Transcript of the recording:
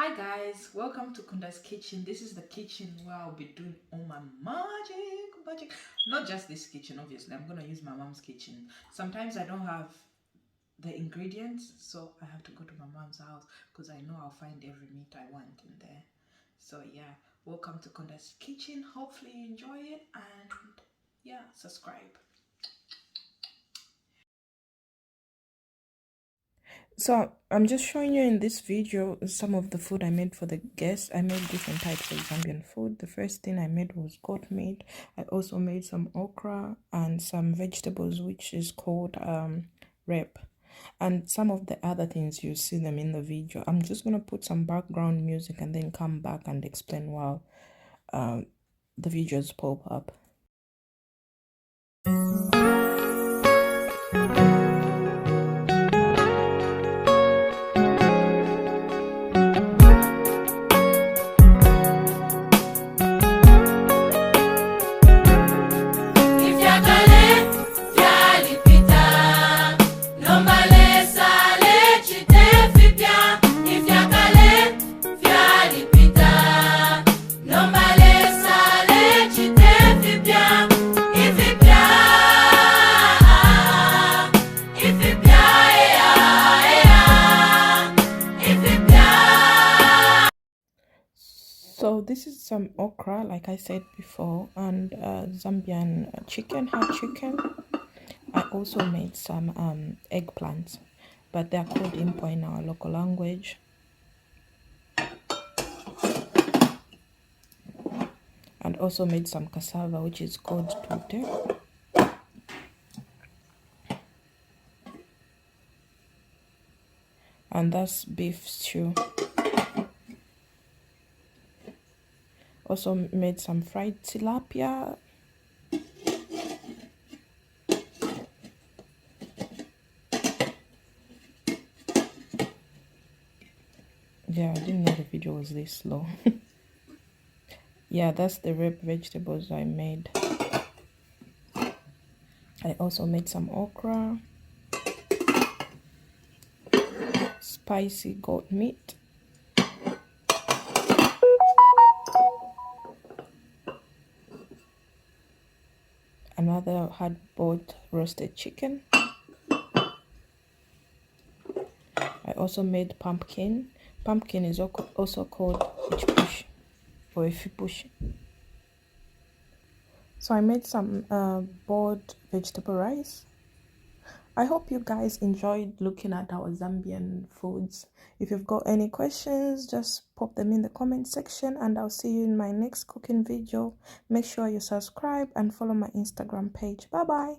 Hi guys, welcome to Kunda's kitchen. This is the kitchen where I'll be doing all my magic. Not just this kitchen, obviously. I'm gonna use my mom's kitchen. Sometimes I don't have the ingredients, so I have to go to my mom's house because I know I'll find every meat I want in there. So yeah, welcome to Kunda's kitchen. Hopefully you enjoy it and yeah, subscribe. So I'm just showing you in this video some of the food I made for the guests. I made different types of Zambian food. The first thing I made was goat meat. I also made some okra and some vegetables, which is called rep. And some of the other things, you see them in the video. I'm just gonna put some background music and then come back and explain while the videos pop up. So this is some okra, like I said before, and Zambian hot chicken. I also made some eggplants, but they're called Impwa in our local language. And also made some cassava, which is called tute. And that's beef stew. Also made some fried tilapia. Yeah, I didn't know the video was this slow. Yeah, that's the red vegetables I made. I also made some okra, spicy goat meat, another hard-boiled roasted chicken. I also made pumpkin. Pumpkin is also called Ichipushi or Ichipushi. So I made some boiled vegetable rice. I hope you guys enjoyed looking at our Zambian foods. If you've got any questions, just pop them in the comment section and I'll see you in my next cooking video. Make sure you subscribe and follow my Instagram page. Bye bye.